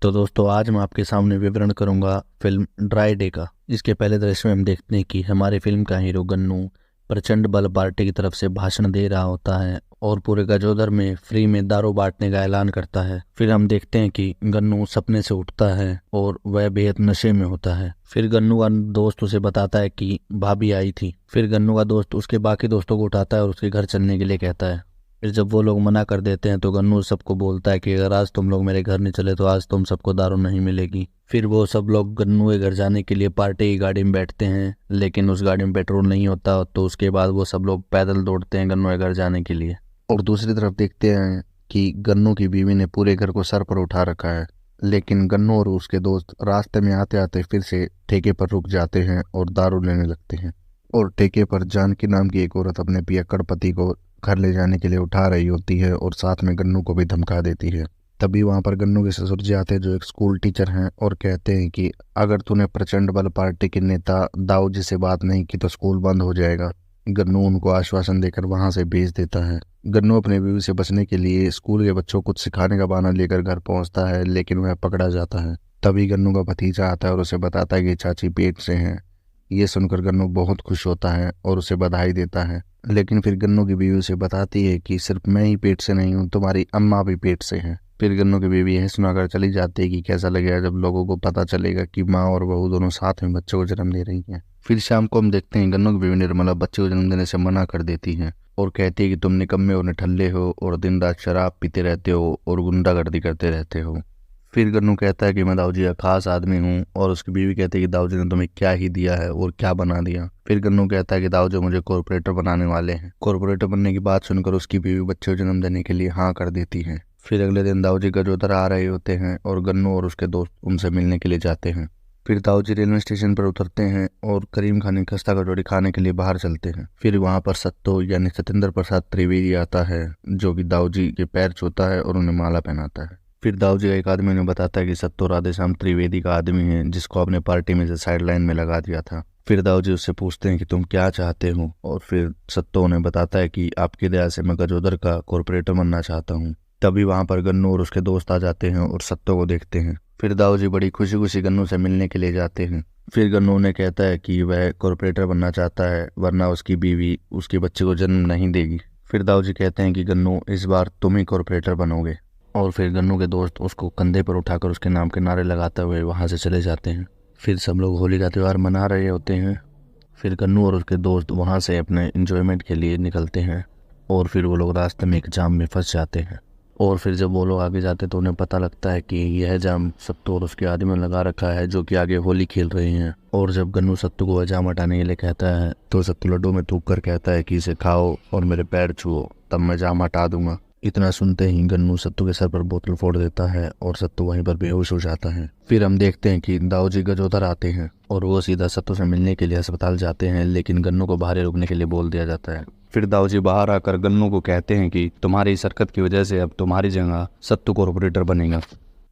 तो दोस्तों आज मैं आपके सामने विवरण करूंगा फिल्म ड्राई डे का। इसके पहले दृश्य में हम देखते हैं कि हमारी फिल्म का हीरो गन्नू प्रचंड बल पार्टी की तरफ से भाषण दे रहा होता है और पूरे गजोदर में फ्री में दारू बांटने का ऐलान करता है। फिर हम देखते हैं कि गन्नू सपने से उठता है और वह बेहद नशे में होता है। फिर गन्नू का दोस्त उसे बताता है कि भाभी आई थी। फिर गन्नू का दोस्त उसके बाकी दोस्तों को उठाता है और उसके घर चलने के लिए कहता है। फिर जब वो लोग मना कर देते हैं तो गन्नू सबको बोलता है कि अगर आज तुम लोग मेरे घर नहीं चले तो आज तुम सबको दारू नहीं मिलेगी। फिर वो सब लोग गन्नू के घर जाने के लिए पार्टी की गाड़ी में बैठते हैं, लेकिन उस गाड़ी में पेट्रोल नहीं होता। तो उसके बाद वो सब लोग पैदल दौड़ते हैं गन्नू के घर जाने के लिए। और दूसरी तरफ देखते हैं कि गन्नू की बीवी ने पूरे घर को सर पर उठा रखा है, लेकिन गन्नू और उसके दोस्त रास्ते में आते आते फिर से ठेके पर रुक जाते हैं और दारू लेने लगते हैं। और ठेके पर जानकी नाम की एक औरत अपने पियक्कड़ पति को घर ले जाने के लिए उठा रही होती है और साथ में गन्नू को भी धमका देती है। तभी वहां पर गन्नू के ससुर जी आते हैं, जो एक स्कूल टीचर हैं, और कहते हैं कि अगर तूने प्रचंड बल पार्टी के नेता दाऊ जी से बात नहीं की तो स्कूल बंद हो जाएगा। गन्नू उनको आश्वासन देकर वहां से भेज देता है। गन्नू अपने बीवी से बचने के लिए स्कूल के बच्चों को कुछ सिखाने का बहाना लेकर घर पहुंचता है, लेकिन वह पकड़ा जाता है। तभी गन्नू का भतीजा आता है और उसे बताता है कि चाची पेट से हैं। ये सुनकर गन्नू बहुत खुश होता है और उसे बधाई देता है। लेकिन फिर गन्नू की बीवी उसे बताती है कि सिर्फ मैं ही पेट से नहीं हूँ, तुम्हारी अम्मा भी पेट से है। फिर गन्नू की बीवी यह सुनाकर चली जाती है कि कैसा लगेगा जब लोगों को पता चलेगा कि माँ और बहू दोनों साथ में बच्चों को जन्म दे रही हैं। फिर शाम को हम देखते हैं गन्नू की बीवी निर्मला बच्चे को जन्म देने से मना कर देती है और कहती है कि तुम निकम्मे और निठल्ले हो और दिन रात शराब पीते रहते हो और गुंडागर्दी करते रहते हो। फिर गन्नू कहता है कि मैं दाऊजी का खास आदमी हूँ, और उसकी बीवी कहती है कि दाऊजी ने तुम्हें क्या ही दिया है और क्या बना दिया। फिर गन्नू कहता है कि दाऊजी मुझे कॉर्पोरेटर बनाने वाले हैं। कॉर्पोरेटर बनने की बात सुनकर उसकी बीवी बच्चे को जन्म देने के लिए हाँ कर देती है। फिर अगले दिन दाऊजी गजोदर आ रहे होते हैं और गन्नू और उसके दोस्त उनसे मिलने के लिए जाते हैं। फिर दाऊजी रेलवे स्टेशन पर उतरते हैं और करीम खान की खस्ता कचौड़ी खाने के लिए बाहर चलते हैं। फिर वहां पर सत्तो यानी सत्येंद्र प्रसाद त्रिवेदी आता है, जो कि दाऊजी के पैर छूता है और उन्हें माला पहनाता है। फिर दाऊजी का एक आदमी उन्हें बताता है कि सत्तो राधेश्याम त्रिवेदी का आदमी है, जिसको आपने पार्टी में से साइड लाइन में लगा दिया था। फिर दाऊजी उससे पूछते हैं कि तुम क्या चाहते हो, और फिर सत्तो उन्हें बताता है कि आपकी दया से मैं गजोदर का कॉर्पोरेटर बनना चाहता हूँ। तभी वहां पर गन्नू और उसके दोस्त आ जाते हैं और सत्तो को देखते हैं। फिर दाऊजी बड़ी खुशी खुशी गन्नू से मिलने के लिए जाते हैं। फिर गन्नू उन्हें कहता है कि वह कॉर्पोरेटर बनना चाहता है, वरना उसकी बीवी उसके बच्चे को जन्म नहीं देगी। फिर दाऊजी कहते हैं कि गन्नू इस बार तुम ही कॉर्पोरेटर बनोगे। और फिर गन्नू के दोस्त उसको कंधे पर उठाकर उसके नाम के नारे लगाते हुए वहां से चले जाते हैं। फिर सब लोग होली का त्यौहार मना रहे होते हैं। फिर गन्नू और उसके दोस्त वहां से अपने एंजॉयमेंट के लिए निकलते हैं और फिर वो लोग रास्ते में एक जाम में फंस जाते हैं। और फिर जब वो लोग आगे जाते तो उन्हें पता लगता है कि यह जाम सत्तू और उसके आदमी ने लगा रखा है, जो कि आगे होली खेल रहे हैं। और जब गन्नू सत्तू को वह जाम हटाने के लिए कहता है तो सत्तू लड्डू में थूक कर कहता है कि इसे खाओ और मेरे पैर छुओ, तब मैं जाम हटा दूंगा। इतना सुनते ही गन्नू सत्तू के सर पर बोतल फोड़ देता है और सत्तू वहीं पर बेहोश हो जाता है। फिर हम देखते हैं कि दाऊजी गजोदर आते हैं और वो सीधा सत्तू से मिलने के लिए अस्पताल जाते हैं, लेकिन गन्नू को बाहर रुकने के लिए बोल दिया जाता है। फिर दाऊजी बाहर आकर गन्नू को कहते हैं कि तुम्हारी इस हरकत की वजह से अब तुम्हारी जगह सत्तू कॉर्पोरेटर बनेगा।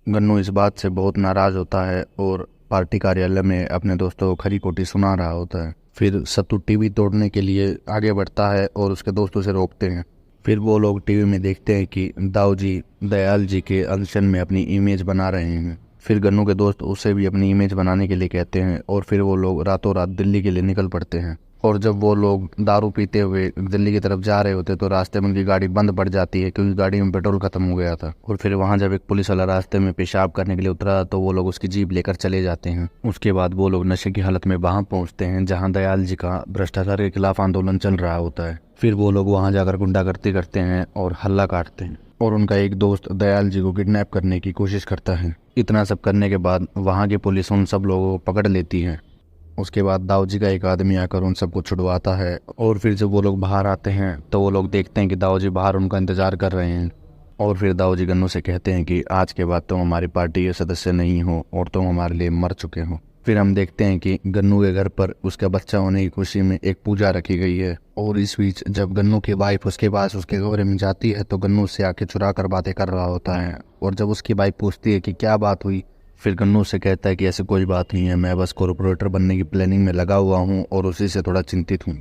गन्नू इस बात से बहुत नाराज होता है और पार्टी कार्यालय में अपने दोस्तों को खरी खोटी सुना रहा होता है। फिर सत्तू टीवी तोड़ने के लिए आगे बढ़ता है और उसके दोस्त उसे रोकते हैं। फिर वो लोग टीवी में देखते हैं कि दाऊजी दयाल जी के अनशन में अपनी इमेज बना रहे हैं। फिर गन्नू के दोस्त उसे भी अपनी इमेज बनाने के लिए कहते हैं और फिर वो लोग रातों रात दिल्ली के लिए निकल पड़ते हैं। और जब वो लोग दारू पीते हुए दिल्ली की तरफ जा रहे होते तो रास्ते में उनकी गाड़ी बंद पड़ जाती है, क्योंकि गाड़ी में पेट्रोल खत्म हो गया था। और फिर वहां जब एक पुलिस वाला रास्ते में पेशाब करने के लिए उतरा तो वो लोग उसकी जीप लेकर चले जाते हैं। उसके बाद वो लोग नशे की हालत में वहां पहुंचते हैं जहां दयाल जी का भ्रष्टाचार के खिलाफ आंदोलन चल रहा होता है। फिर वो लोग वहां जाकर गुंडागर्दी करते हैं और हल्ला काटते हैं और उनका एक दोस्त दयाल जी को किडनैप करने की कोशिश करता है। इतना सब करने के बाद वहां की पुलिस उन सब लोगों को पकड़ लेती है। उसके बाद दाऊजी का एक आदमी आकर उन सबको छुड़वाता है। और फिर जब वो लोग बाहर आते हैं तो वो लोग देखते हैं कि दाऊजी बाहर उनका इंतजार कर रहे हैं। और फिर दाऊजी गन्नू से कहते हैं कि आज के बाद तुम हमारी पार्टी के सदस्य नहीं हो और तुम हमारे लिए मर चुके हो। फिर हम देखते हैं कि गन्नू के घर पर उसका बच्चा होने की खुशी में एक पूजा रखी गई है। और इस बीच जब गन्नू की वाइफ उसके पास उसके कमरे में जाती है तो गन्नू से आके चुरा कर बातें कर रहा होता है। और जब उसकी वाइफ पूछती है कि क्या बात हुई, फिर गन्नू से कहता है कि ऐसी कोई बात नहीं है, मैं बस कॉर्पोरेटर बनने की प्लानिंग में लगा हुआ हूँ और उसी से थोड़ा चिंतित हूँ।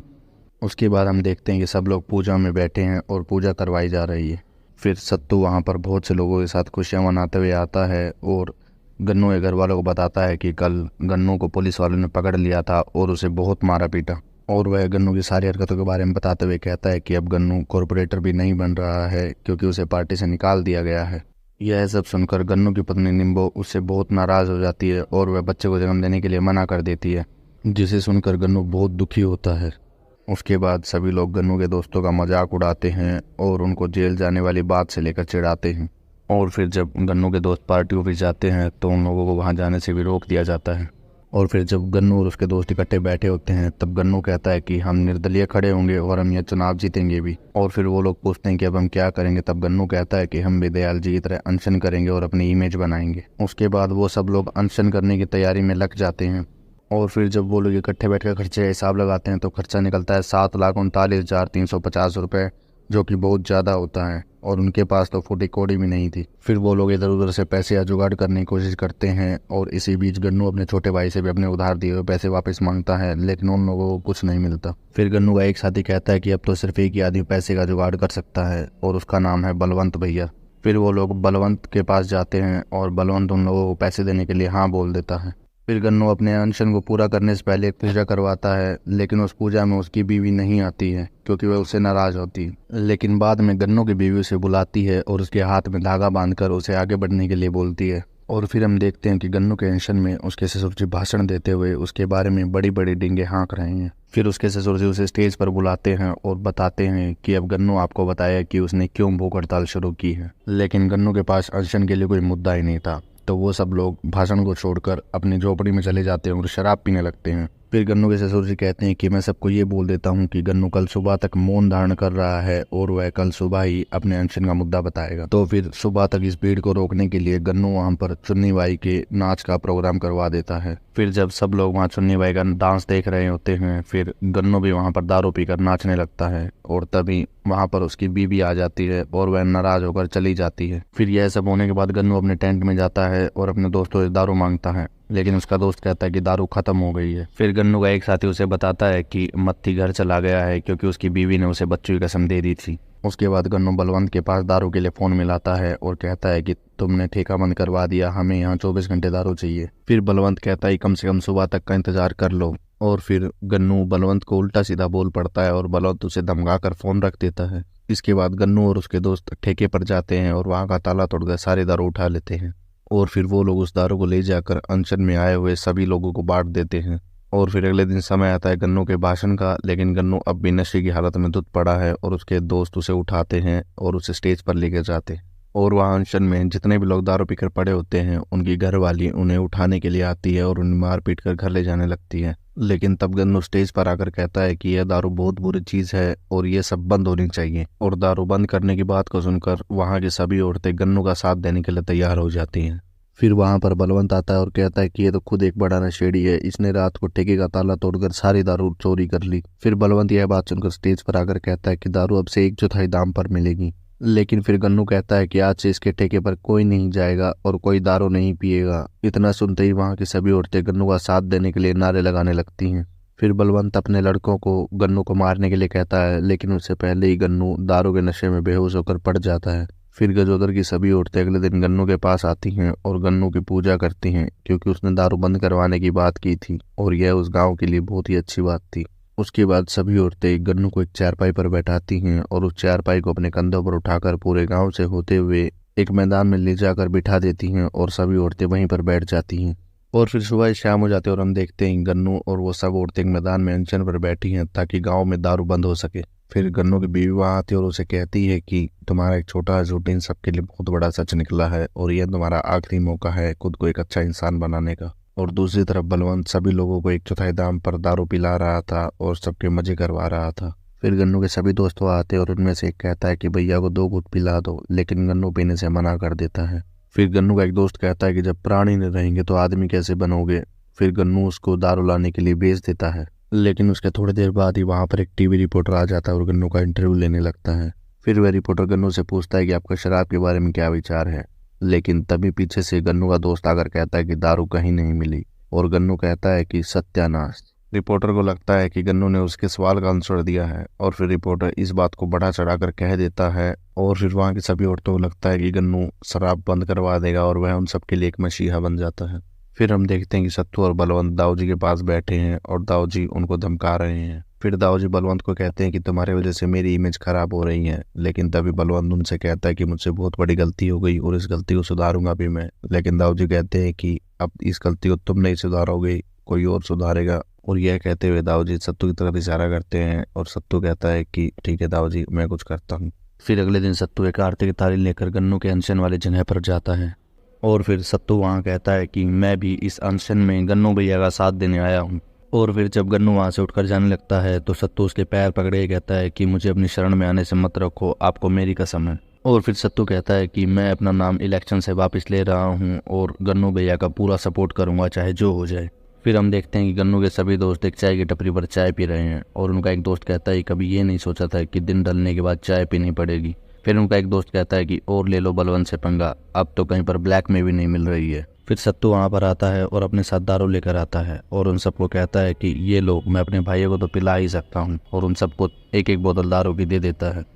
उसके बाद हम देखते हैं कि सब लोग पूजा में बैठे हैं और पूजा करवाई जा रही है। फिर सत्तू वहाँ पर बहुत से लोगों के साथ खुशियाँ मनाते हुए आता है और गन्नू के घर वालों को बताता है कि कल गन्नू को पुलिस वालों ने पकड़ लिया था और उसे बहुत मारा पीटा। और वह गन्नू की सारी हरकतों के बारे में बताते हुए कहता है कि अब गन्नू कॉरपोरेटर भी नहीं बन रहा है क्योंकि उसे पार्टी से निकाल दिया गया है। यह सब सुनकर गन्नू की पत्नी निम्बो उससे बहुत नाराज हो जाती है और वह बच्चे को जन्म देने के लिए मना कर देती है, जिसे सुनकर गन्नू बहुत दुखी होता है। उसके बाद सभी लोग गन्नू के दोस्तों का मजाक उड़ाते हैं और उनको जेल जाने वाली बात से लेकर चिढ़ाते हैं। और फिर जब गन्नू के दोस्त पार्टी ऑफिस जाते हैं तो उन लोगों को वहां जाने से भी रोक दिया जाता है। और फिर जब गन्नू और उसके दोस्त इकट्ठे बैठे होते हैं तब गन्नू कहता है कि हम निर्दलीय खड़े होंगे और हम यह चुनाव जीतेंगे भी। और फिर वो लोग पूछते हैं कि अब हम क्या करेंगे, तब गन्नू कहता है कि हम भी दयाल जी की तरह अनशन करेंगे और अपनी इमेज बनाएंगे। उसके बाद वो सब लोग अनशन करने की तैयारी में लग जाते हैं। और फिर जब वो लोग इकट्ठे बैठकर खर्चे का हिसाब लगाते हैं तो खर्चा निकलता है 7,39,350 रुपये, जो कि बहुत ज़्यादा होता है। और उनके पास तो फूटी कौड़ी भी नहीं थी। फिर वो लोग इधर उधर से पैसे या जुगाड़ करने की कोशिश करते हैं और इसी बीच गन्नू अपने छोटे भाई से भी अपने उधार दिए हुए पैसे वापस मांगता है, लेकिन उन लोगों को कुछ नहीं मिलता। फिर गन्नू का एक साथी कहता है कि अब तो सिर्फ एक ही आदमी पैसे का जुगाड़ कर सकता है और उसका नाम है बलवंत भैया। फिर वो लोग बलवंत के पास जाते हैं और बलवंत उन लोगों को पैसे देने के लिए हाँ बोल देता है। फिर गन्नू अपने अनशन को पूरा करने से पहले एक पूजा करवाता है, लेकिन उस पूजा में उसकी बीवी नहीं आती है क्योंकि वह उससे नाराज होती है। लेकिन बाद में गन्नू की बीवी उसे बुलाती है और उसके हाथ में धागा बांधकर उसे आगे बढ़ने के लिए बोलती है। और फिर हम देखते हैं कि गन्नू के अनशन में उसके ससुर जी भाषण देते हुए उसके बारे में बड़ी बड़ी डींगे हाँक रहे हैं। फिर उसके ससुर जी उसे स्टेज पर बुलाते हैं और बताते हैं कि अब गन्नू आपको बताया कि उसने क्यों भूख हड़ताल शुरू की है। लेकिन गन्नू के पास अनशन के लिए कोई मुद्दा ही नहीं था, तो वो सब लोग भाषण को छोड़कर अपनी झोपड़ी में चले जाते हैं और शराब पीने लगते हैं। फिर गन्नू के ससुर जी कहते हैं कि मैं सबको ये बोल देता हूँ कि गन्नू कल सुबह तक मौन धारण कर रहा है और वह कल सुबह ही अपने अनशन का मुद्दा बताएगा। तो फिर सुबह तक इस भीड़ को रोकने के लिए गन्नू वहाँ पर चुन्नी बाई के नाच का प्रोग्राम करवा देता है। फिर जब सब लोग वहाँ चुन्नी बाई का डांस देख रहे होते हैं, फिर गन्नू भी वहाँ पर दारू पीकर नाचने लगता है और तभी वहाँ पर उसकी बीवी आ जाती है और वह नाराज होकर चली जाती है। फिर यह सब होने के बाद गन्नू अपने टेंट में जाता है और अपने दोस्तों से दारू मांगता है, लेकिन उसका दोस्त कहता है कि दारू खत्म हो गई है। फिर गन्नू का एक साथी उसे बताता है कि मत्थी घर चला गया है क्योंकि उसकी बीवी ने उसे बच्चों की कसम दे दी थी। उसके बाद गन्नू बलवंत के पास दारू के लिए फोन मिलाता है और कहता है कि तुमने ठेका बंद करवा दिया, हमें यहाँ 24 घंटे दारू चाहिए। फिर बलवंत कहता है कम से कम सुबह तक का इंतजार कर लो। और फिर गन्नू बलवंत को उल्टा सीधा बोल पड़ता है और बलवंत उसे धमका कर फोन रख देता है। इसके बाद गन्नू और उसके दोस्त ठेके पर जाते हैं और वहाँ का ताला तोड़कर सारे दारू उठा लेते हैं। और फिर वो लोग उस दारू को ले जाकर अनशन में आए हुए सभी लोगों को बांट देते हैं। और फिर अगले दिन समय आता है गन्नू के भाषण का, लेकिन गन्नू अब भी नशे की हालत में धुत पड़ा है और उसके दोस्त उसे उठाते हैं और उसे स्टेज पर लेकर जाते हैं। और वहाँ अनशन में जितने भी लोग दारू पीकर पड़े होते हैं उनकी घरवाली उन्हें उठाने के लिए आती है और उन्हें मार पीट कर घर ले जाने लगती है। लेकिन तब गन्नू स्टेज पर आकर कहता है कि यह दारू बहुत बुरी चीज है और ये सब बंद होनी चाहिए। और दारू बंद करने की बात को सुनकर वहाँ की सभी औरतें गन्नू का साथ देने के लिए तैयार हो जाती हैं। फिर वहाँ पर बलवंत आता है और कहता है कि ये तो खुद एक बड़ा नशेड़ी है, इसने रात को ठेके का ताला तोड़कर सारी दारू चोरी कर ली। फिर बलवंत यह बात सुनकर स्टेज पर आकर कहता है कि दारू अब से 1/4 दाम पर मिलेगी। लेकिन फिर गन्नू कहता है कि आज से इसके ठेके पर कोई नहीं जाएगा और कोई दारू नहीं पिएगा। इतना सुनते ही वहाँ की सभी औरतें गन्नू का साथ देने के लिए नारे लगाने लगती हैं। फिर बलवंत अपने लड़कों को गन्नू को मारने के लिए कहता है, लेकिन उससे पहले ही गन्नू दारू के नशे में बेहोश होकर पड़ जाता है। फिर गजोदर की सभी औरतें अगले दिन गन्नू के पास आती हैं और गन्नू की पूजा करती हैं क्योंकि उसने दारू बंद करवाने की बात की थी और यह उस गांव के लिए बहुत ही अच्छी बात थी। उसके बाद सभी औरतें गन्नू को एक चारपाई पर बैठाती हैं और उस चारपाई को अपने कंधों पर उठाकर पूरे गांव से होते हुए एक मैदान में ले जाकर बिठा देती हैं और सभी औरतें वहीं पर बैठ जाती हैं। और फिर सुबह शाम हो जाती है और हम देखते हैं गन्नू और वो सब औरतें एक मैदान में अनशन पर बैठी हैं ताकि गाँव में दारू बंद हो सके। फिर गन्नू की बीवी वहाँ आती है और उसे कहती है कि तुम्हारा एक छोटा झूठ इन सबके लिए बहुत बड़ा सच निकला है और यह तुम्हारा आखिरी मौका है खुद को एक अच्छा इंसान बनाने का। और दूसरी तरफ बलवंत सभी लोगों को 1/4 दाम पर दारू पिला रहा था और सबके मजे करवा रहा था। फिर गन्नू के सभी दोस्त वहाँ आते और उनमें से एक कहता है कि भैया को 2 घूंट पिला दो, लेकिन गन्नू पीने से मना कर देता है। फिर गन्नू का एक दोस्त कहता है कि जब प्राणी नहीं रहेंगे तो आदमी कैसे बनोगे। फिर गन्नू उसको दारू लाने के लिए भेज देता है, लेकिन उसके थोड़ी देर बाद ही वहाँ पर एक टीवी रिपोर्टर आ जाता है और गन्नू का इंटरव्यू लेने लगता है। फिर वह रिपोर्टर गन्नू से पूछता है कि आपका शराब के बारे में क्या विचार है, लेकिन तभी पीछे से गन्नू का दोस्त आकर कहता है कि दारू कहीं नहीं मिली और गन्नू कहता है कि सत्यानाश। रिपोर्टर को लगता है कि गन्नू ने उसके सवाल का आंसर दिया है और फिर रिपोर्टर इस बात को बढ़ा चढ़ाकर कह देता है और फिर वहाँ की सभी औरतों को लगता है कि गन्नू शराब बंद करवा देगा और वह उन सबके लिए एक मसीहा बन जाता है। फिर हम देखते हैं कि सत्तू और बलवंत दाऊ जी के पास बैठे हैं और दाऊ जी उनको धमका रहे हैं। फिर दाऊ जी बलवंत को कहते हैं कि तुम्हारे वजह से मेरी इमेज खराब हो रही है, लेकिन तभी बलवंत उनसे कहता है कि मुझसे बहुत बड़ी गलती हो गई और इस गलती को सुधारूंगा भी मैं। लेकिन दाऊ जी कहते हैं कि अब इस गलती को तुम नहीं सुधारोगे, कोई और सुधारेगा। और यह कहते हुए दाऊ जी सत्तू की तरफ इशारा करते हैं और सत्तू कहता है कि ठीक है दाऊ जी, मैं कुछ करता हूँ। फिर अगले दिन सत्तू एक आरती की थाली लेकर गन्नू के अनशन वाली जगह पर जाता है और फिर सत्तू वहाँ कहता है कि मैं भी इस अनशन में गन्नू भैया का साथ देने आया हूँ। और फिर जब गन्नू वहाँ से उठकर जाने लगता है तो सत्तू उसके पैर पकड़े कहता है कि मुझे अपनी शरण में आने से मत रखो, आपको मेरी कसम है। और फिर सत्तू कहता है कि मैं अपना नाम इलेक्शन से वापस ले रहा हूँ और गन्नू भैया का पूरा सपोर्ट करूँगा चाहे जो हो जाए। फिर हम देखते हैं कि गन्नू के सभी दोस्त एक चाय की टपरी पर चाय पी रहे हैं और उनका एक दोस्त कहता है कभी ये नहीं सोचा था कि दिन ढलने के बाद चाय पीनी पड़ेगी। फिर उनका एक दोस्त कहता है कि और ले लो बलवंत से पंगा, अब तो कहीं पर ब्लैक में भी नहीं मिल रही है। फिर सत्तू वहाँ पर आता है और अपने साथ दारू लेकर आता है और उन सबको कहता है कि ये लो, मैं अपने भाइयों को तो पिला ही सकता हूँ, और उन सबको एक एक बोतल दारू भी दे देता है।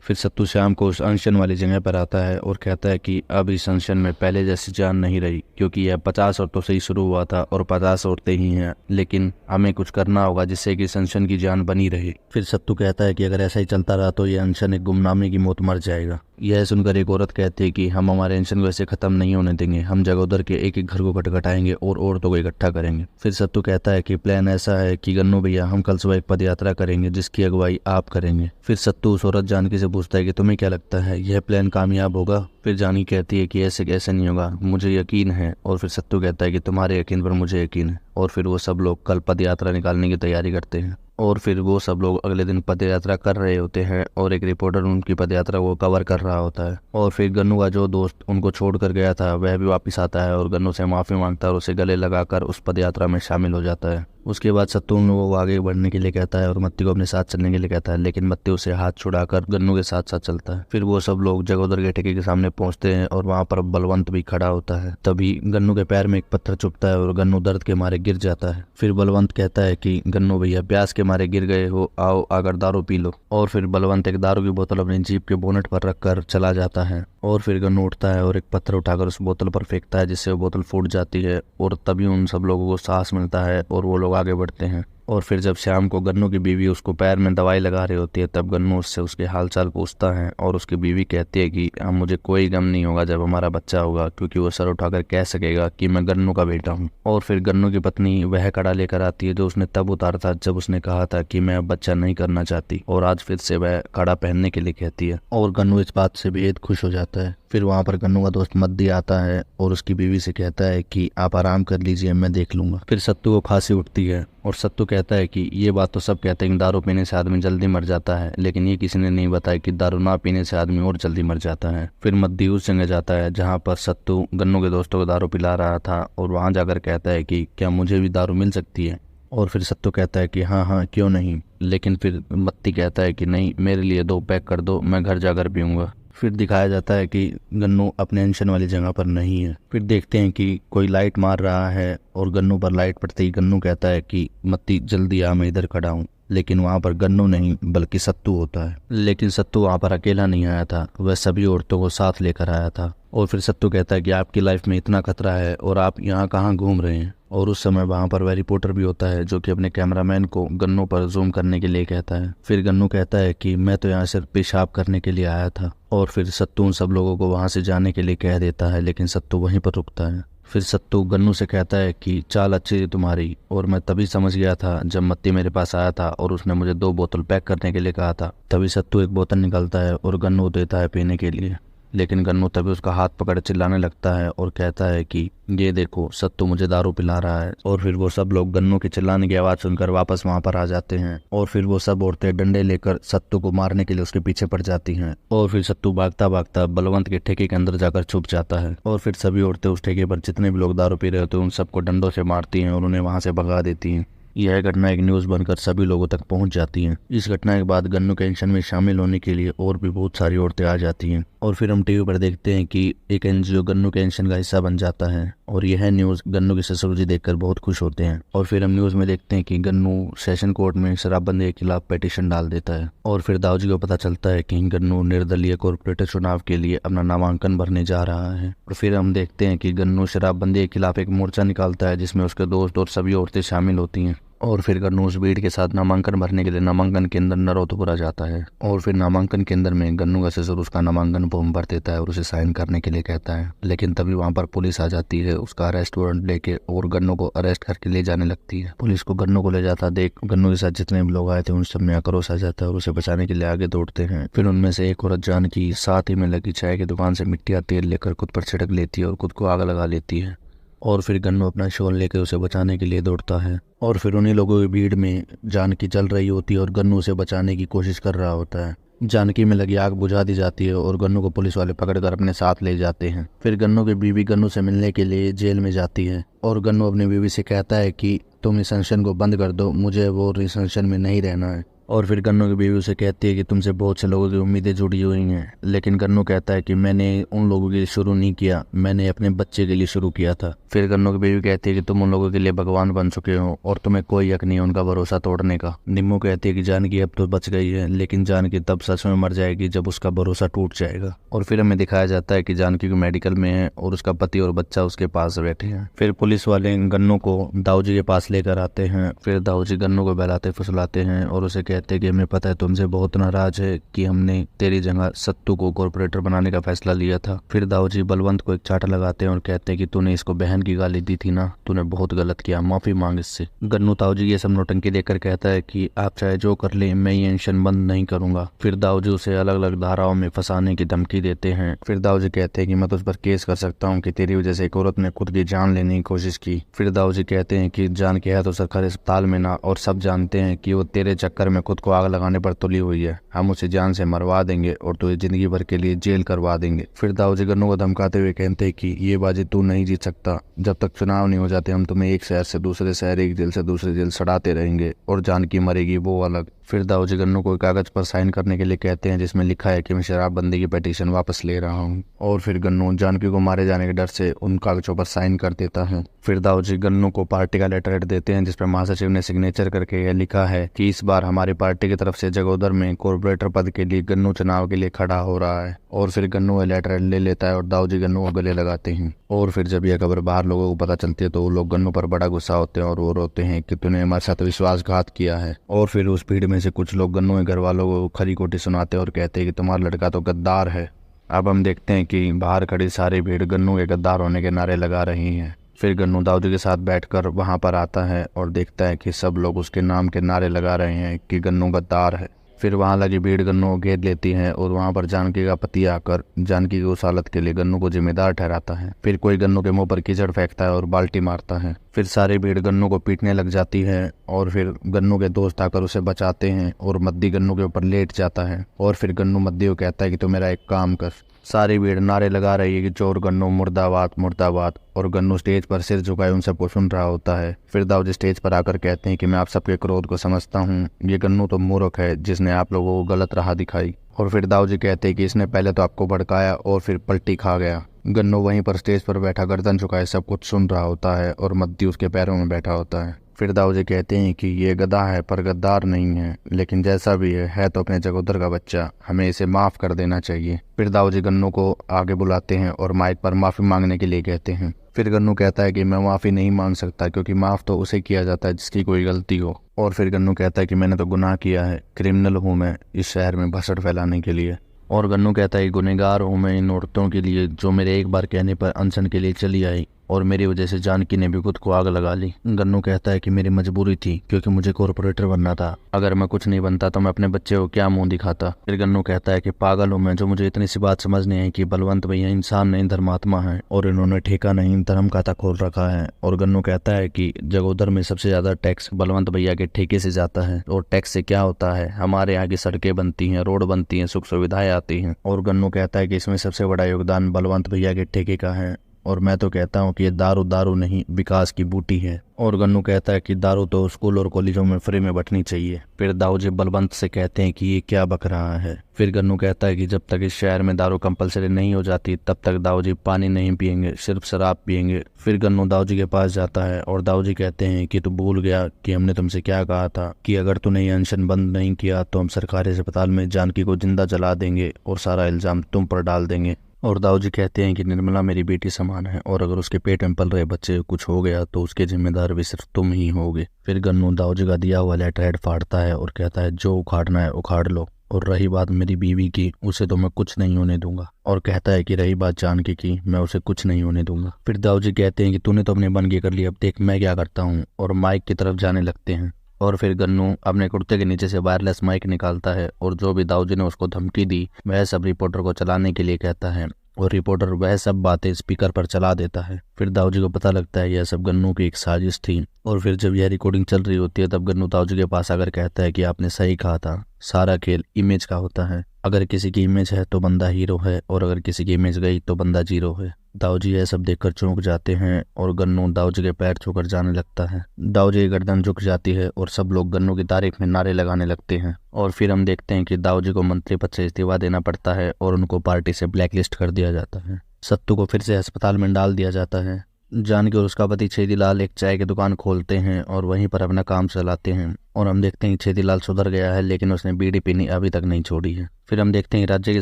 फिर सत्तू शाम को उस अनशन वाली जगह पर आता है और कहता है कि अब इस अनशन में पहले जैसी जान नहीं रही, क्योंकि यह 50 औरतों से ही शुरू हुआ था और 50 औरतें ही हैं, लेकिन हमें कुछ करना होगा जिससे कि इस अनशन की जान बनी रहे। फिर सत्तू कहता है कि अगर ऐसा ही चलता रहा तो यह अनशन एक गुमनामी की मौत मर जाएगा। यह सुनकर एक औरत कहती है कि हम हमारे अनशन को ऐसे खत्म नहीं होने देंगे, हम जगोदर के एक एक घर को खटखटाएंगे और औरतों को इकट्ठा करेंगे। फिर सत्तू कहता है कि प्लान ऐसा है कि गन्नू भैया, हम कल सुबह एक पद यात्रा करेंगे जिसकी अगुवाई आप करेंगे। फिर सत्तू उस औरत जानकी से पूछता है कि तुम्हें क्या लगता है यह प्लान कामयाब होगा? फिर जानी कहती है कि ऐसे कैसे नहीं होगा, मुझे यकीन है। और फिर सत्तू कहता है कि तुम्हारे यकीन पर मुझे यकीन है। और फिर वो सब लोग कल पद यात्रा निकालने की तैयारी करते हैं और फिर वो सब लोग अगले दिन पद यात्रा कर रहे होते हैं और एक रिपोर्टर उनकी पद यात्रा को कवर कर रहा होता है। और फिर गन्नू का जो दोस्त उनको छोड़ कर गया था वह भी वापस आता है और गन्नू से माफ़ी मांगता है और उसे गले लगाकर उस पद यात्रा में शामिल हो जाता है। उसके बाद सत्तू उन लोगों को आगे बढ़ने के लिए कहता है और मत्ती को अपने साथ चलने के लिए कहता है, लेकिन मत्ती उसे हाथ छुड़ाकर गन्नू के साथ साथ चलता है। फिर वो सब लोग जगोदर के ठेके के सामने पहुंचते हैं और वहां पर बलवंत भी खड़ा होता है। तभी गन्नू के पैर में एक पत्थर चुभता है और गन्नू दर्द के मारे गिर जाता है। फिर बलवंत कहता है कि गन्नू भैया, प्यास के मारे गिर गए हो, आओ आकर दारू पी लो। और फिर बलवंत एक दारू की बोतल अपनी जीप के बोनट पर रखकर चला जाता है और फिर गन्नू उठता है और एक पत्थर उठाकर उस बोतल पर फेंकता है जिससे वो बोतल फूट जाती है और तभी उन सब लोगों को साहस मिलता है और वो लोग आगे बढ़ते हैं। और फिर जब शाम को गन्नू की बीवी उसको पैर में दवाई लगा रही होती है तब गन्नू उससे उसके हालचाल पूछता है और उसकी बीवी कहती है कि अब मुझे कोई गम नहीं होगा जब हमारा बच्चा होगा, क्योंकि वो सर उठाकर कह सकेगा कि मैं गन्नू का बेटा हूँ। और फिर गन्नू की पत्नी वह कड़ा लेकर आती है जो उसने तब उतारा था जब उसने कहा था कि मैं अब बच्चा नहीं करना चाहती, और आज फिर से वह कड़ा पहनने के लिए कहती है और गन्नू इस बात से बेहद खुश हो जाता है। फिर वहाँ पर गन्नू का दोस्त मद्दी आता है और उसकी बीवी से कहता है कि आप आराम कर लीजिए, मैं देख लूंगा। फिर सत्तू को खांसी उठती है और सत्तू कहता है कि ये बात तो सब कहते हैं कि दारू पीने से आदमी जल्दी मर जाता है, लेकिन ये किसी ने नहीं बताया कि दारू ना पीने से आदमी और जल्दी मर जाता है। फिर मद्दी उस जगह जाता है जहाँ पर सत्तू गन्नू के दोस्तों को दारू पिला रहा था और वहाँ जाकर कहता है कि क्या मुझे भी दारू मिल सकती है? और फिर सत्तू कहता है कि हाँ हाँ क्यों नहीं, लेकिन फिर मत्ती कहता है कि नहीं, मेरे लिए 2 पैक कर दो, मैं घर जाकर पीऊंगा। फिर दिखाया जाता है कि गन्नू अपने अनशन वाली जगह पर नहीं है। फिर देखते हैं कि कोई लाइट मार रहा है और गन्नू पर लाइट पड़ते ही गन्नू कहता है कि मत्ती जल्दी आ, मैं इधर खड़ा हूँ। लेकिन वहाँ पर गन्नू नहीं बल्कि सत्तू होता है। लेकिन सत्तू वहाँ पर अकेला नहीं आया था, वह सभी औरतों को साथ लेकर आया था। और फिर सत्तू कहता है कि आपकी लाइफ में इतना खतरा है और आप यहाँ कहाँ घूम रहे हैं। और उस समय वहाँ पर वह रिपोर्टर भी होता है जो कि अपने कैमरामैन को गन्नू पर जूम करने के लिए कहता है। फिर गन्नू कहता है कि मैं तो यहाँ सिर्फ पेशाब करने के लिए आया था। और फिर सत्तू उन सब लोगों को वहाँ से जाने के लिए कह देता है, लेकिन सत्तू वहीं पर रुकता है। फिर सत्तू गन्नू से कहता है कि चाल अच्छी थी तुम्हारी, और मैं तभी समझ गया था जब मत्ती मेरे पास आया था और उसने मुझे 2 बोतल पैक करने के लिए कहा था। तभी सत्तू एक बोतल निकालता है और गन्नू देता है पीने के लिए, लेकिन गन्नू तभी उसका हाथ पकड़ चिल्लाने लगता है और कहता है कि ये देखो, सत्तू मुझे दारू पिला रहा है। और फिर वो सब लोग गन्नू की चिल्लाने की आवाज़ सुनकर वापस वहाँ पर आ जाते हैं और फिर वो सब औरतें डंडे लेकर सत्तू को मारने के लिए उसके पीछे पड़ जाती हैं। और फिर सत्तू भागता भागता बलवंत के ठेके के अंदर जाकर छुप जाता है और फिर सभी औरतें उस ठेके पर जितने भी लोग दारू पी रहे होते हैं उन सबको डंडों से मारती हैं और उन्हें वहाँ से भगा देती हैं। यह घटना एक न्यूज़ बनकर सभी लोगों तक पहुंच जाती है। इस घटना के बाद गन्नू के एनजीओ में शामिल होने के लिए और भी बहुत सारी औरतें आ जाती हैं और फिर हम टीवी पर देखते हैं कि एक एनजीओ गन्नू के एनजीओ का हिस्सा बन जाता है और यह न्यूज़ गन्नू के ससुर जी देखकर बहुत खुश होते हैं। और फिर हम न्यूज़ में देखते हैं कि गन्नू सेशन कोर्ट में शराबबंदी के खिलाफ पिटीशन डाल देता है और फिर दाऊ जी को पता चलता है कि गन्नू निर्दलीय कॉर्पोरेटर चुनाव के लिए अपना नामांकन भरने जा रहा है। और फिर हम देखते हैं कि गन्नू शराबबंदी के खिलाफ एक मोर्चा निकालता है जिसमें उसके दोस्त और सभी औरतें शामिल होती हैं और फिर गन्नू उस भीड़ के साथ नामांकन भरने के लिए नामांकन केंद्र नरोत्तपुरा जाता है और फिर नामांकन केंद्र में गन्नू का ससुर उसका नामांकन फॉर्म भर देता है और उसे साइन करने के लिए कहता है। लेकिन तभी वहां पर पुलिस आ जाती है उसका अरेस्ट वारंट लेके और गन्नू को अरेस्ट करके ले जाने लगती है। पुलिस को गन्नू को ले जाता देख गन्नू के साथ जितने भी लोग आए थे उन सब में आक्रोश आ जाता है और उसे बचाने के लिए आगे दौड़ते हैं। फिर उनमें से एक औरत जानकी साथ ही में लगी चाय की दुकान से मिट्टी या तेल लेकर खुद पर छिड़क लेती है और खुद को आग लगा लेती है और फिर गन्नू अपना शॉल लेकर उसे बचाने के लिए दौड़ता है और फिर उन्हीं लोगों की भीड़ में जानकी जल रही होती है और गन्नू उसे बचाने की कोशिश कर रहा होता है। जानकी में लगी आग बुझा दी जाती है और गन्नू को पुलिस वाले पकड़कर अपने साथ ले जाते हैं। फिर गन्नू की बीवी गन्नू से मिलने के लिए जेल में जाती है और गन्नू अपनी बीवी से कहता है कि तुम इस फंक्शन को बंद कर दो, मुझे वो इस फंक्शन में नहीं रहना है। और फिर गन्नू की बीवी उसे कहती है कि तुमसे बहुत से लोगों की उम्मीदें जुड़ी हुई हैं, लेकिन गन्नू कहता है कि मैंने उन लोगों के लिए शुरू नहीं किया, मैंने अपने बच्चे के लिए शुरू किया था। फिर गन्नू की बीवी कहती है कि तुम उन लोगों के लिए भगवान बन चुके हो और तुम्हें कोई हक नहीं है उनका भरोसा तोड़ने का। निम्मू कहती है कि जानकी अब तो बच गई है, लेकिन जानकी तब सच में मर जाएगी जब उसका भरोसा टूट जाएगा। और फिर हमें दिखाया जाता है कि जानकी को मेडिकल में है और उसका पति और बच्चा उसके पास बैठे हैं। फिर पुलिस वाले गन्नू को दाऊ जी के पास लेकर आते हैं। फिर दाऊ जी गन्नू को बहलाते फुसलाते हैं और उसे कहते हैं कि हमें पता है तुमसे बहुत नाराज है कि हमने तेरी जगह सत्तू को कॉर्पोरेटर बनाने का फैसला लिया था। फिर दाऊ जी बलवंत को एक चाटा लगाते हैं और कहते हैं कि तूने इसको बहन की गाली दी थी ना, तूने बहुत गलत किया, माफी मांग इससे। गन्नू दाऊ जी ये सब नौटंकी देखकर कहता है कि आप चाहे जो कर ले, मैं ये एंशन बंद नहीं करूंगा। फिर दाऊ जी उसे अलग अलग धाराओं में फंसाने की धमकी देते हैं। फिर दाऊ जी कहते हैं कि मैं तुझ पर केस कर सकता हूँ कि तेरी वजह से एक औरत ने खुद की जान लेने की कोशिश की। फिर दाऊ जी कहते हैं कि जान के है तो सरकारी अस्पताल में ना, और सब जानते हैं कि वो तेरे चक्कर में खुद को आग लगाने पर तुली हुई है, हम उसे जान से मरवा देंगे और तुझे जिंदगी भर के लिए जेल करवा देंगे। फिर दाऊ जी गन्नू को धमकाते हुए कहते हैं कि ये बाजी तू नहीं जीत सकता, जब तक चुनाव नहीं हो जाते हम तुम्हें एक शहर से दूसरे शहर, एक जेल से दूसरे जेल सड़ाते रहेंगे और जानकी मरेगी वो अलग। फिर दाऊ जी गन्नू को कागज पर साइन करने के लिए कहते हैं जिसमें लिखा है कि मैं शराबबंदी की पिटीशन वापस ले रहा हूँ और फिर गन्नू जानकी को मारे जाने के डर से उन कागजों पर साइन कर देता है। फिर दाऊ जी गन्नू को पार्टी का लेटर देते हैं जिसपर महासचिव ने सिग्नेचर करके यह लिखा है कि इस बार हमारी पार्टी की तरफ से जगोदर में कॉर्पोरेटर पद के लिए गन्नू चुनाव के लिए खड़ा हो रहा है। और फिर गन्नू यह लेटर ले लेता है और दाऊ जी गन्नू को गले लगाते हैं। और फिर जब यह खबर बाहर लोगों को पता चलती है तो वो लोग गन्नू पर बड़ा गुस्सा होते हैं और वो रोते हैं कि तूने हमारे साथ विश्वासघात किया है। और फिर उस भीड़ में से कुछ लोग गन्नू के घर वालों को खरी खोटी सुनाते हैं और कहते हैं कि तुम्हारा लड़का तो गद्दार है। अब हम देखते हैं कि बाहर खड़ी सारी भीड़ गन्नू के गद्दार होने के नारे लगा रही है। फिर गन्नू दाऊ जी के साथ बैठकर वहां पर आता है और देखता है कि सब लोग उसके नाम के नारे लगा रहे हैं कि गन्नू गद्दार है। फिर वहां लगी भीड़ गन्नू को घेर लेती है और वहां पर जानकी का पति आकर जानकी की उस हालत के लिए गन्नू को जिम्मेदार ठहराता है। फिर कोई गन्नू के मुंह पर कीचड़ फेंकता है और बाल्टी मारता है। फिर सारी भीड़ गन्नू को पीटने लग जाती है और फिर गन्नू के दोस्त आकर उसे बचाते हैं और मद्दी गन्नू के ऊपर लेट जाता है। और फिर गन्नू मद्दी को कहता है कि तू मेरा एक काम कर। सारी भीड़ नारे लगा रही है कि चोर गन्नू मुर्दाबाद मुर्दाबाद, और गन्नू स्टेज पर सिर झुकाए उन सबको सुन रहा होता है। फिर दाऊ जी स्टेज पर आकर कहते हैं कि मैं आप सबके क्रोध को समझता हूँ, ये गन्नू तो मूर्ख है जिसने आप लोगों को गलत राह दिखाई। और फिर दाऊ जी कहते हैं कि इसने पहले तो आपको भड़काया और फिर पलटी खा गया। गन्नू वहीं पर स्टेज पर बैठा गर्दन झुकाए सब कुछ सुन रहा होता है और मद्दी उसके पैरों में बैठा होता है। फिर दाऊ जी कहते हैं कि ये गधा है पर गद्दार नहीं है, लेकिन जैसा भी है तो अपने जगोदर का बच्चा, हमें इसे माफ कर देना चाहिए। फिर दाऊ जी गन्नू को आगे बुलाते हैं और माइक पर माफी मांगने के लिए कहते हैं। फिर गन्नू कहता है कि मैं माफी नहीं मांग सकता क्योंकि माफ तो उसे किया जाता है जिसकी कोई गलती हो। और फिर गन्नू कहता है कि मैंने तो गुनाह किया है, क्रिमिनल हूँ मैं इस शहर में भसड़ फैलाने के लिए। और गन्नू कहता है गुनहगार हूँ मैं इन औरतों के लिए जो मेरे एक बार कहने पर अनशन के लिए चली आई और मेरी वजह से जानकी ने भी खुद को आग लगा ली। गन्नू कहता है कि मेरी मजबूरी थी क्योंकि मुझे कॉर्पोरेटर बनना था, अगर मैं कुछ नहीं बनता तो मैं अपने बच्चे को क्या मुंह दिखाता। फिर गन्नू कहता है कि पागल हूँ मैं जो मुझे इतनी सी बात समझ नहीं है कि बलवंत भैया इंसान नहीं धर्मात्मा है और इन्होंने ठेका नहीं धर्म खाता खोल रखा है। और गन्नू कहता है कि जगोदर में सबसे ज्यादा टैक्स बलवंत भैया के ठेके से जाता है और टैक्स से क्या होता है, हमारे यहाँ की सड़कें बनती हैं, रोड बनती हैं, सुख सुविधाएं आती हैं। और गन्नू कहता है कि इसमें सबसे बड़ा योगदान बलवंत भैया के ठेके का है। और मैं तो कहता हूँ कि ये दारू नहीं विकास की बूटी है। और गन्नू कहता है कि दारू तो स्कूल और कॉलेजों में फ्री में बंटनी चाहिए। फिर दाऊजी बलवंत से कहते हैं कि ये क्या बक रहा है। फिर गन्नू कहता है कि जब तक इस शहर में दारू कंपलसरी नहीं हो जाती तब तक दाऊजी पानी नहीं पियेंगे, सिर्फ शराब पियेंगे। फिर गन्नू दाऊजी के पास जाता है और दाऊजी कहते हैं कि तू भूल गया कि हमने तुमसे क्या कहा था कि अगर तूने ये अनशन बंद नहीं किया तो हम सरकारी अस्पताल में जानकी को जिंदा जला देंगे और सारा इल्जाम तुम पर डाल देंगे। और दाऊजी कहते हैं कि निर्मला मेरी बेटी समान है और अगर उसके पेट में पल रहे बच्चे कुछ हो गया तो उसके जिम्मेदार भी सिर्फ तुम ही होगे। फिर गन्नू दाऊजी का दिया हुआ लेटर हेड फाड़ता है और कहता है जो उखाड़ना है उखाड़ लो, और रही बात मेरी बीवी की उसे तो मैं कुछ नहीं होने दूंगा। और कहता है कि रही बात जानकी की मैं उसे कुछ नहीं होने दूंगा। फिर दाऊजी कहते हैं कि तूने तो अपने बन के कर लिया, अब देख मैं क्या करता हूँ, और माइक की तरफ जाने लगते हैं। और फिर गन्नू अपने कुर्ते के नीचे से वायरलेस माइक निकालता है और जो भी दाऊजी ने उसको धमकी दी वह सब रिपोर्टर को चलाने के लिए कहता है और रिपोर्टर वह सब बातें स्पीकर पर चला देता है। फिर दाऊजी को पता लगता है यह सब गन्नू की एक साजिश थी। और फिर जब यह रिकॉर्डिंग चल रही होती है तब गन्नू दाऊजी के पास आकर कहता है कि आपने सही कहा था, सारा खेल इमेज का होता है। अगर किसी की इमेज है तो बंदा हीरो है और अगर किसी की इमेज गई तो बंदा जीरो है। दाऊजी यह सब देखकर चौंक जाते हैं और गन्नू दाऊजी के पैर छूकर जाने लगता है। दाऊजी की गर्दन झुक जाती है और सब लोग गन्नू की तारीफ में नारे लगाने लगते हैं। और फिर हम देखते हैं कि दाऊजी को मंत्री पद से इस्तीफा देना पड़ता है और उनको पार्टी से ब्लैकलिस्ट कर दिया जाता है। सत्तू को फिर से अस्पताल में डाल दिया जाता है। जानकी और उसका पति छेदीलाल एक चाय की दुकान खोलते हैं और वहीं पर अपना काम चलाते हैं। और हम देखते हैं छेदीलाल सुधर गया है लेकिन उसने बीड़ी पीनी अभी तक नहीं छोड़ी है। फिर हम देखते हैं राज्य के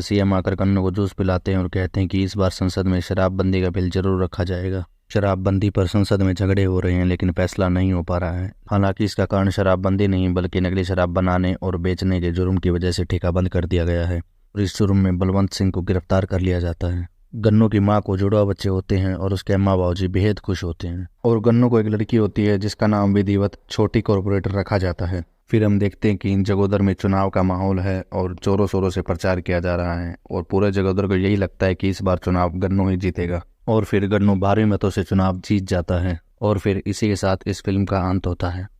सीएम आकर गन्नू को जूस पिलाते हैं और कहते हैं कि इस बार संसद में शराबबंदी का बिल जरूर रखा जाएगा। शराबबंदी पर संसद में झगड़े हो रहे हैं लेकिन फैसला नहीं हो पा रहा है। हालांकि इसका कारण शराबबंदी नहीं बल्कि नकली शराब बनाने और बेचने के जुर्म की वजह से ठेका बंद कर दिया गया है और इस जुर्म में बलवंत सिंह को गिरफ्तार कर लिया जाता है। गन्नू की माँ को जुड़वा बच्चे होते हैं और उसके अम्मा बाबूजी बेहद खुश होते हैं। और गन्नू को एक लड़की होती है जिसका नाम विधिवत छोटी कॉर्पोरेटर रखा जाता है। फिर हम देखते हैं कि इन जगोदर में चुनाव का माहौल है और जोरों शोरों से प्रचार किया जा रहा है और पूरे जगोदर को यही लगता है कि इस बार चुनाव गन्नू ही जीतेगा। और फिर गन्नू 12 मतों से चुनाव जीत जाता है और फिर इसी के साथ इस फिल्म का अंत होता है।